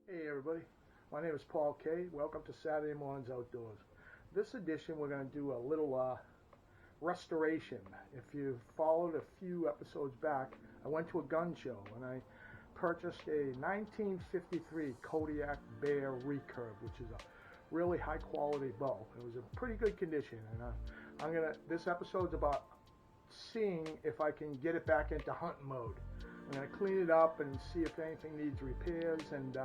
Hey everybody, my name is Paul K. Welcome to Saturday Mornings Outdoors. This edition we're going to do a little restoration. If you followed a few episodes back, I went to a gun show and I purchased a 1953 Kodiak Bear Recurve, which is a really high quality bow. It was in pretty good condition, and this episode's about seeing if I can get it back into hunting mode. I'm going to clean it up and see if anything needs repairs and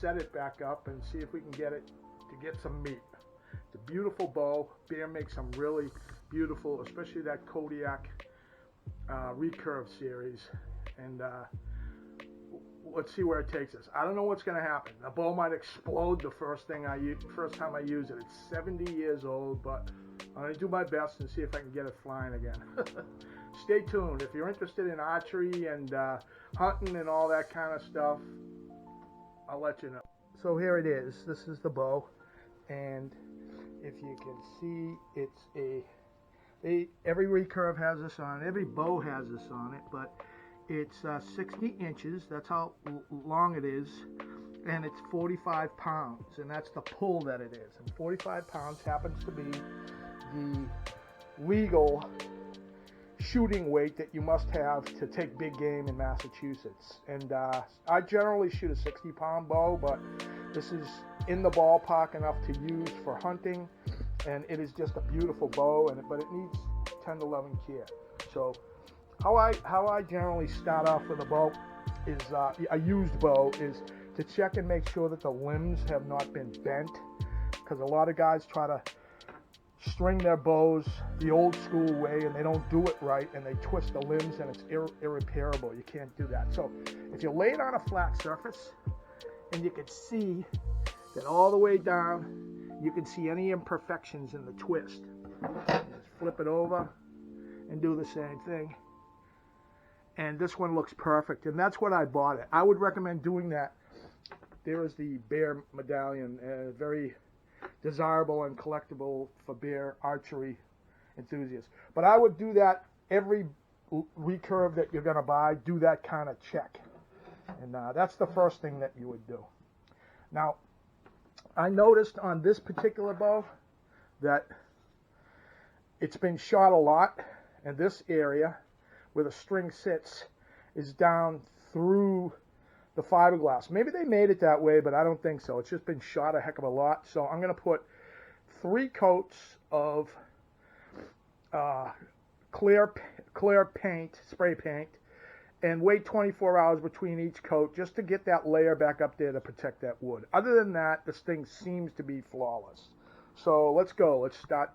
set it back up and see if we can get it to get some meat. It's a beautiful bow. Bear makes some really beautiful, especially that Kodiak Recurve series. And let's see where it takes us. I don't know what's going to happen. The bow might explode the first time I use it. It's 70 years old, but I'm going to do my best and see if I can get it flying again. Stay tuned. If you're interested in archery and hunting and all that kind of stuff, I'll let you know. So here it is. This is the bow, and if you can see, it's every recurve has this on it. Every bow has this on it, but it's 60 inches. That's how long it is, and it's 45 pounds, and that's the pull that it is. And 45 pounds happens to be the legal shooting weight that you must have to take big game in Massachusetts. And I generally shoot a 60-pound bow, but this is in the ballpark enough to use for hunting, and it is just a beautiful bow, but it needs 10 to 11 care. So how I generally start off with a bow is a used bow is to check and make sure that the limbs have not been bent, because a lot of guys try to string their bows the old school way and they don't do it right, and they twist the limbs, and it's irreparable. You can't do that. So if you lay it on a flat surface and you can see that all the way down, you can see any imperfections in the twist. Just flip it over and do the same thing. And this one looks perfect, and that's what I bought it. I would recommend doing that. There is the Bear medallion, very desirable and collectible for bear archery enthusiasts. But I would do that every recurve that you're going to buy. Do that kind of check, and that's the first thing that you would do. Now, I noticed on this particular bow that it's been shot a lot, and this area where the string sits is down through the fiberglass. Maybe they made it that way, but I don't think so. It's just been shot a heck of a lot. So I'm going to put 3 coats of clear paint, spray paint, and wait 24 hours between each coat just to get that layer back up there to protect that wood. Other than that, this thing seems to be flawless. So let's go. Let's start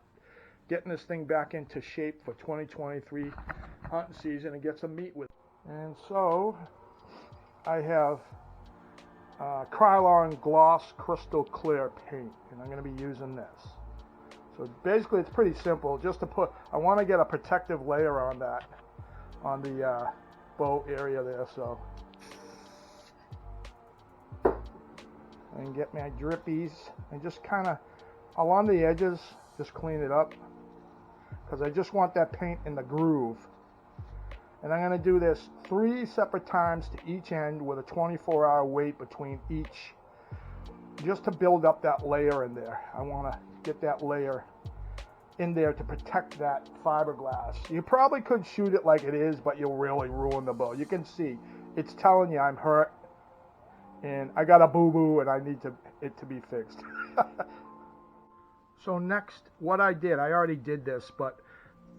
getting this thing back into shape for 2023 hunting season and get some meat with it. And so I have Krylon Gloss Crystal Clear paint, and I'm going to be using this. So basically it's pretty simple. Just to put, I want to get a protective layer on that, on the bow area there. So, and get my drippies and just kind of along the edges, just clean it up, because I just want that paint in the groove. And I'm going to do this 3 separate times to each end with a 24-hour wait between each, just to build up that layer in there. I want to get that layer in there to protect that fiberglass. You probably could shoot it like it is, but you'll really ruin the bow. You can see it's telling you I'm hurt and I got a boo-boo and I need it to be fixed. So next, what I already did this, but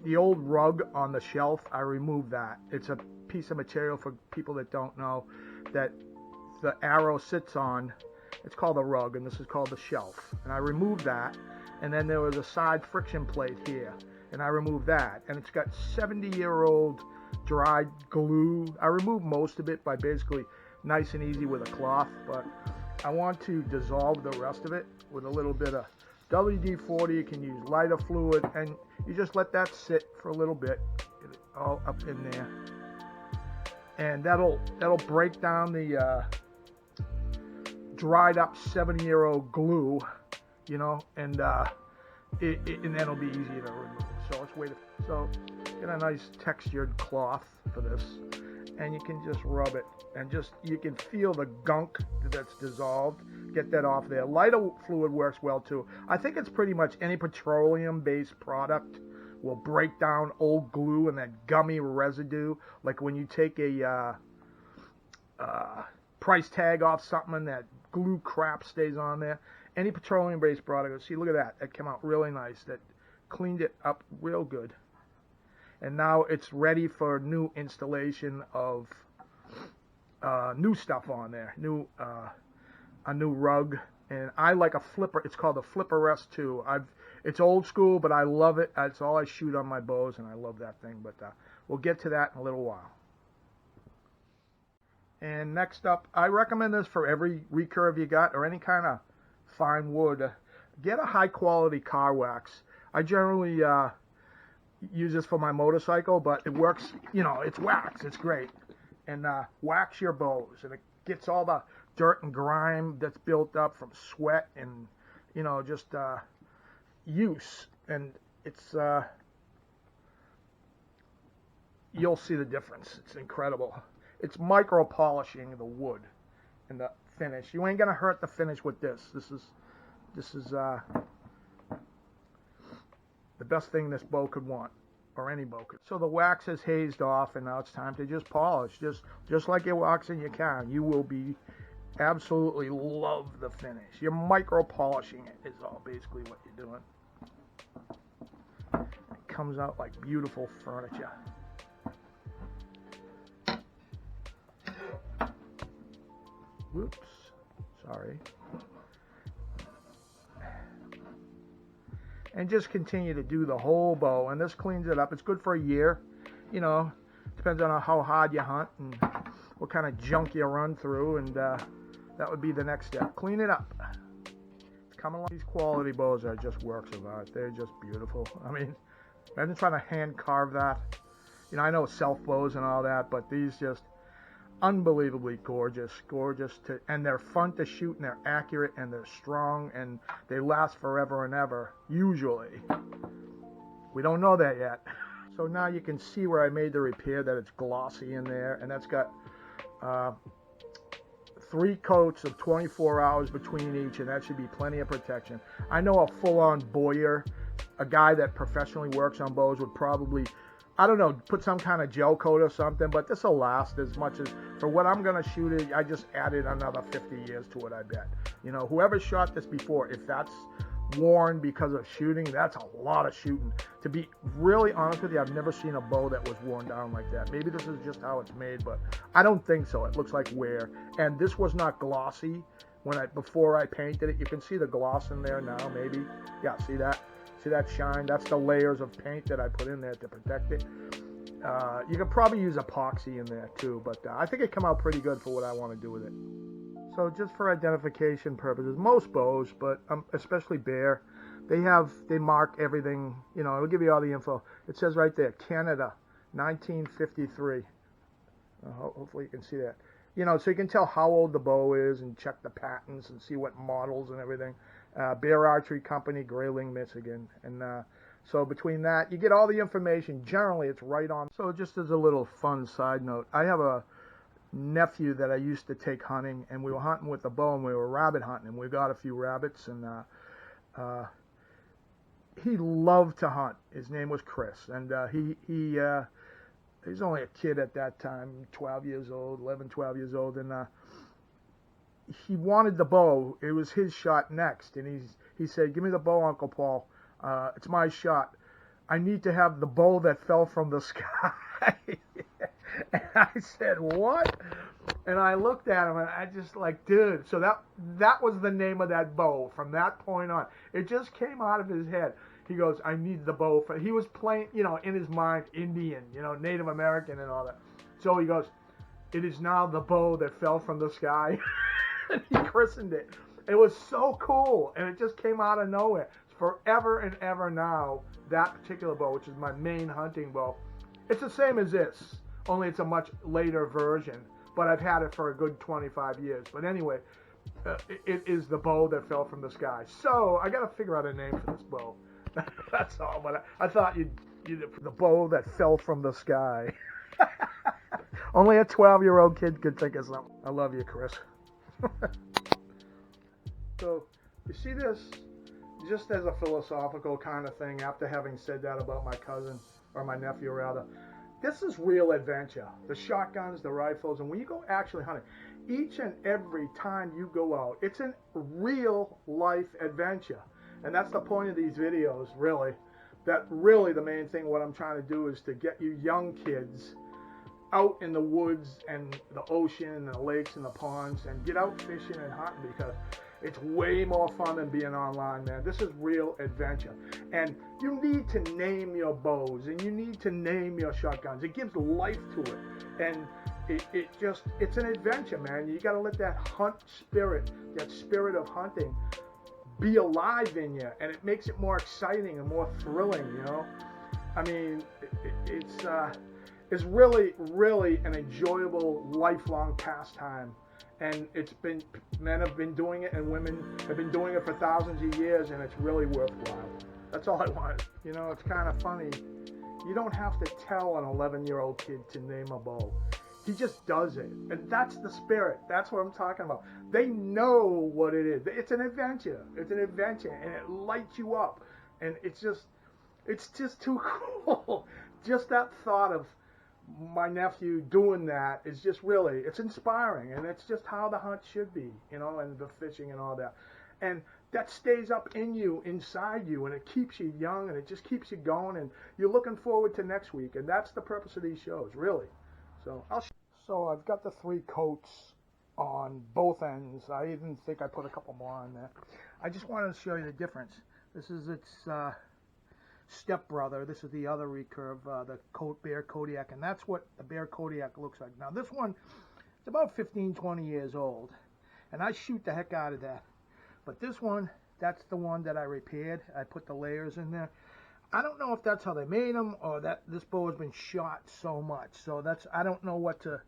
the old rug on the shelf, I removed that. It's a piece of material, for people that don't know, that the arrow sits on. It's called a rug, and this is called the shelf. And I removed that, and then there was a side friction plate here, and I removed that. And it's got 70-year-old dried glue. I removed most of it by basically nice and easy with a cloth, but I want to dissolve the rest of it with a little bit of WD-40. You can use lighter fluid, and you just let that sit for a little bit, get it all up in there, and that'll break down the dried up 70-year-old glue, you know, and then it'll be easier to remove. So let's wait. So get a nice textured cloth for this, and you can just rub it, and you can feel the gunk that's dissolved. Get that off there. Lighter fluid works well too. I think it's pretty much any petroleum-based product will break down old glue and that gummy residue. Like when you take a price tag off something and that glue crap stays on there. Any petroleum-based product, see, look at that. That came out really nice. That cleaned it up real good. And now it's ready for new installation of new stuff on there. A new rug. And I like a flipper. It's called a Flipper S2. It's old school, but I love it. That's all I shoot on my bows, and I love that thing. But we'll get to that in a little while. And next up, I recommend this for every recurve you got, or any kind of fine wood. Get a high quality car wax. I generally use this for my motorcycle, but it works, it's wax, it's great. And wax your bows, and it gets all the dirt and grime that's built up from sweat and, just use. And it's, you'll see the difference. It's incredible. It's micro polishing the wood and the finish. You ain't gonna hurt the finish with this. This is the best thing this bow could want, or any bow could. So the wax is hazed off, and now it's time to just polish, just like you're waxing your car. You will be absolutely love the finish. You're micro polishing it is all basically what you're doing. It comes out like beautiful furniture. Whoops, sorry. And just continue to do the whole bow, and this cleans it up. It's good for a year. Depends on how hard you hunt and what kind of junk you run through, and that would be the next step. Clean it up. It's coming along. These quality bows are just works of art. They're just beautiful. I mean, I've been trying to hand carve that. I know self bows and all that, but these just unbelievably gorgeous, and they're fun to shoot, and they're accurate, and they're strong, and they last forever and ever, usually. We don't know that yet. So now you can see where I made the repair, that it's glossy in there, and that's got 3 coats of 24 hours between each, and that should be plenty of protection. I know a full-on bowyer, a guy that professionally works on bows, would probably, I don't know, put some kind of gel coat or something, but this will last as much as, for what I'm going to shoot it, I just added another 50 years to it, I bet. Whoever shot this before, if that's worn because of shooting, that's a lot of shooting. To be really honest with you, I've never seen a bow that was worn down like that. Maybe this is just how it's made, but I don't think so. It looks like wear. And this was not glossy before I painted it. You can see the gloss in there now, maybe. Yeah, see that? See that shine? That's the layers of paint that I put in there to protect it. You could probably use epoxy in there too, but I think it came out pretty good for what I want to do with it. So just for identification purposes, most bows, but especially Bear, they mark everything. It'll give you all the info. It says right there, Canada, 1953. Hopefully you can see that. So you can tell how old the bow is and check the patents and see what models and everything. Bear Archery Company, Grayling, Michigan. And so between that, you get all the information. Generally, it's right on. So just as a little fun side note, I have a nephew that I used to take hunting, and we were hunting with a bow, and we were rabbit hunting, and we got a few rabbits, and he loved to hunt. His name was Chris, and he was only a kid at that time, 12 years old, 11, 12 years old, and he wanted the bow. It was his shot next, and he said, "Give me the bow, Uncle Paul. It's my shot. I need to have the bow that fell from the sky." And I said, "What?" And I looked at him, and I just like, dude. So that was the name of that bow from that point on. It just came out of his head. He goes, "I need the bow." He was playing, in his mind, Indian, Native American and all that. So he goes, "It is now the bow that fell from the sky." And he christened it. It was so cool, and it just came out of nowhere. Forever and ever now, that particular bow, which is my main hunting bow, it's the same as this, only it's a much later version, but I've had it for a good 25 years. But anyway, it is the bow that fell from the sky. So I got to figure out a name for this bow. That's all, but I thought you'd the bow that fell from the sky. Only a 12-year-old kid could think of something. I love you, Chris. So, you see this, just as a philosophical kind of thing, after having said that about my cousin, or my nephew rather, this is real adventure. The shotguns, the rifles, and when you go actually hunting, each and every time you go out, it's a real life adventure. And that's the point of these videos, really. That really the main thing, what I'm trying to do is to get you young kids out in the woods and the ocean and the lakes and the ponds and get out fishing and hunting, because it's way more fun than being online, man. This is real adventure. And you need to name your bows and you need to name your shotguns. It gives life to it. And it's an adventure, man. You got to let that hunt spirit, that spirit of hunting, be alive in you. And it makes it more exciting and more thrilling, you know? I mean, it's really, really an enjoyable, lifelong pastime. And men have been doing it and women have been doing it for thousands of years, and it's really worthwhile. That's all I want. You know, it's kind of funny. You don't have to tell an 11-year-old kid to name a bow. He just does it. And that's the spirit. That's what I'm talking about. They know what it is. It's an adventure. It's an adventure, and it lights you up. And it's just too cool. Just that thought of my nephew doing that is just really, it's inspiring, and it's just how the hunt should be, you know, and the fishing and all that. And that stays up in you, inside you, and it keeps you young, and it just keeps you going, and you're looking forward to next week. And that's the purpose of these shows, really. So I've got the 3 coats on both ends. I even think I put a couple more on there. I just wanted to show you the difference. This is its stepbrother. This is the other recurve, the Bear Kodiak, and that's what the Bear Kodiak looks like. Now this one, it's about 15-20 years old, and I shoot the heck out of that. But this one, that's the one that I repaired. I put the layers in there. I don't know if that's how they made them, or that this bow has been shot so much. So I don't know what to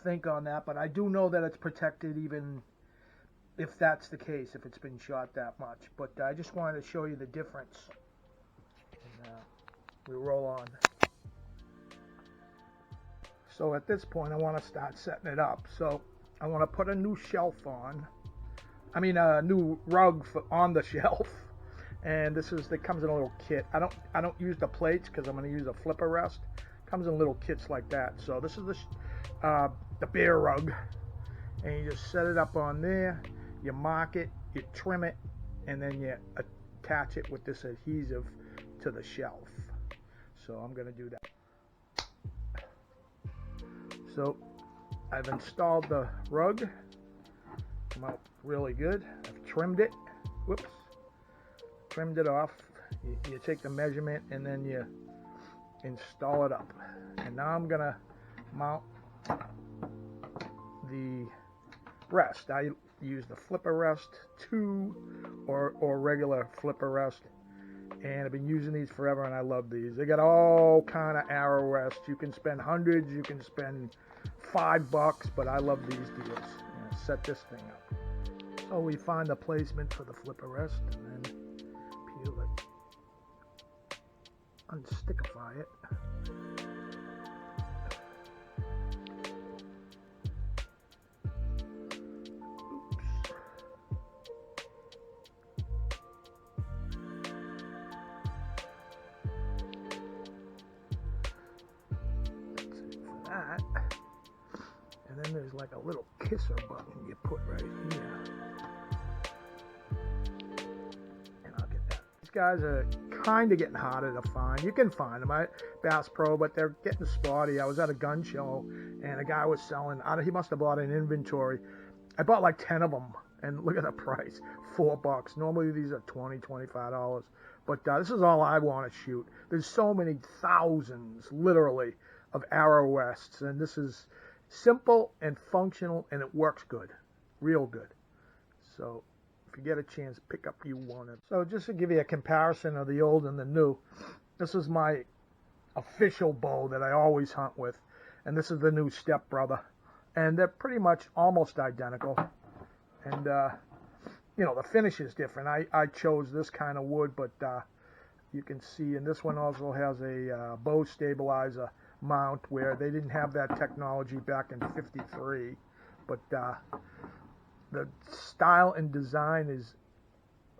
think on that, but I do know that it's protected, even if that's the case, if it's been shot that much. But I just wanted to show you the difference. We roll on. So at this point, I want to start setting it up. So I want to put a new shelf on. I mean, a new rug on the shelf. And it comes in a little kit. I don't use the plates because I'm going to use a flipper rest. It comes in little kits like that. So this is the bear rug, and you just set it up on there. You mark it, you trim it, and then you attach it with this adhesive to the shelf. So I'm going to do that. So I've installed the rug. Come out really good. I've trimmed it. Whoops. Trimmed it off. You take the measurement and then you install it up. And now I'm going to mount the rest. I use the flipper rest 2 or regular flipper rest. And I've been using these forever, and I love these. They got all kind of arrow rests. You can spend hundreds, you can spend $5, but I love these deals. Set this thing up. So we find the placement for the flipper rest, and then peel it, unstickify it. And then there's like a little kisser button you put right here. And I'll get that. These guys are kind of getting harder to find. You can find them at Bass Pro, but they're getting spotty. I was at a gun show, and a guy was selling, he must have bought an inventory. I bought like 10 of them, and look at the price, $4. Normally these are $20, $25. But this is all I want to shoot. There's so many thousands, literally, of arrow rests, and this is simple and functional, and it works good, real good. So if you get a chance, pick up you one. So just to give you a comparison of the old and the new, this is my official bow that I always hunt with, and this is the new stepbrother, and they're pretty much almost identical. And you know, the finish is different. I chose this kind of wood, but you can see, and this one also has a bow stabilizer mount where they didn't have that technology back in '53, but the style and design is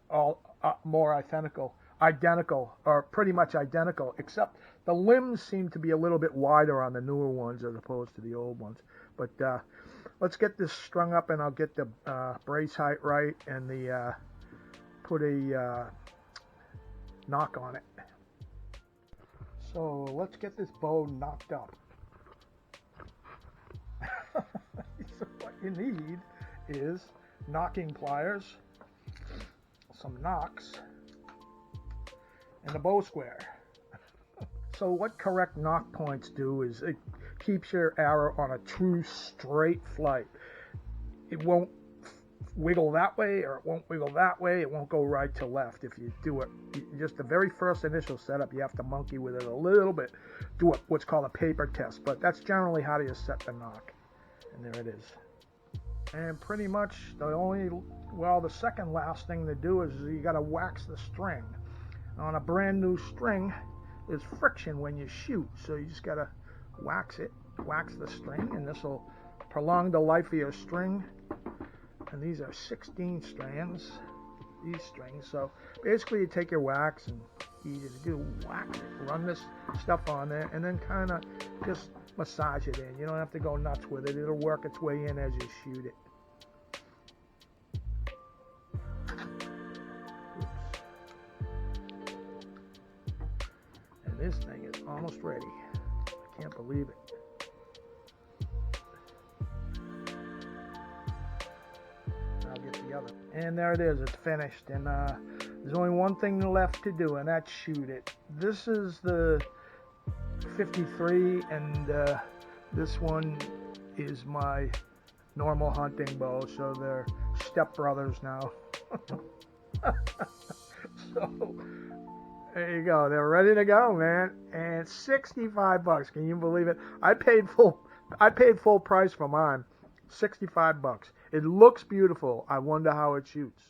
all more identical, or pretty much identical, except the limbs seem to be a little bit wider on the newer ones as opposed to the old ones. But let's get this strung up, and I'll get the brace height right and the put a knock on it. So let's get this bow knocked up. So what you need is knocking pliers, some knocks, and a bow square. So what correct knock points do is it keeps your arrow on a true straight flight. It won't wiggle that way, or it won't wiggle that way. It won't go right to left. If you do it, just the very first initial setup, you have to monkey with it a little bit, do what's called a paper test, but that's generally how you set the knock. And there it is. And pretty much the second last thing to do is you got to wax the string. On a brand new string, there's friction when you shoot, so you just got to wax the string, and this will prolong the life of your string. And these are 16 strands, these strings. So basically you take your wax, and easy to do, wax it, run this stuff on there, and then kind of just massage it in. You don't have to go nuts with it. It'll work its way in as you shoot it. Oops. And this thing is almost ready. I can't believe it. And there it is, it's finished, and there's only one thing left to do, and that's shoot it. This is the 53, and this one is my normal hunting bow, so they're stepbrothers now. So there you go, they're ready to go, man. And 65 bucks, can you believe it? I paid full price for mine. 65 bucks. It looks beautiful. I wonder how it shoots.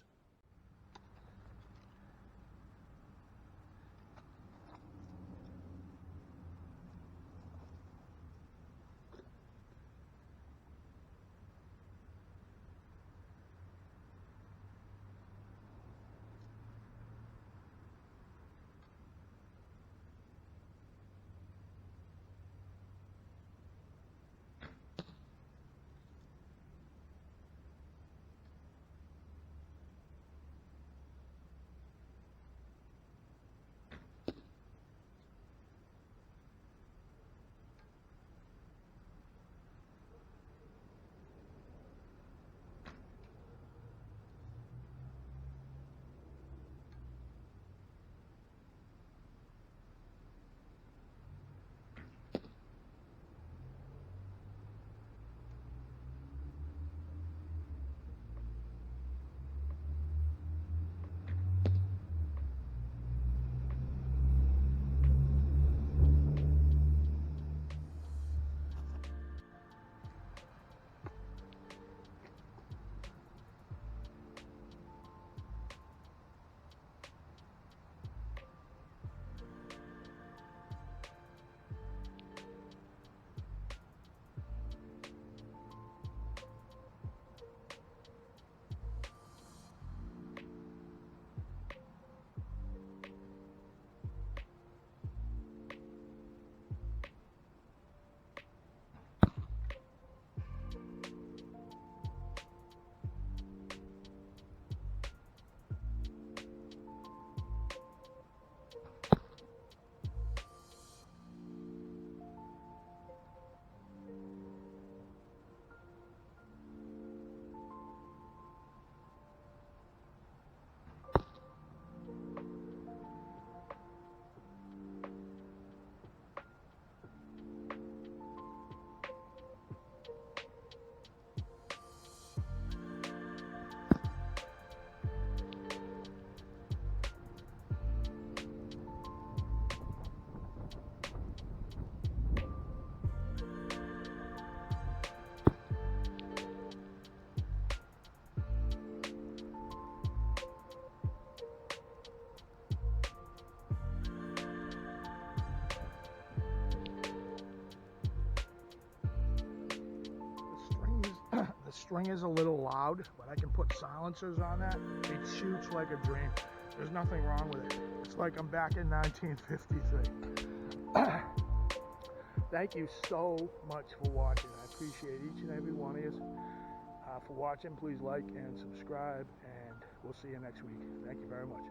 The string is a little loud, but I can put silencers on that. It shoots like a dream. There's nothing wrong with it. It's like I'm back in 1953. Thank you so much for watching. I appreciate each and every one of you for watching. Please like and subscribe, and we'll see you next week. Thank you very much.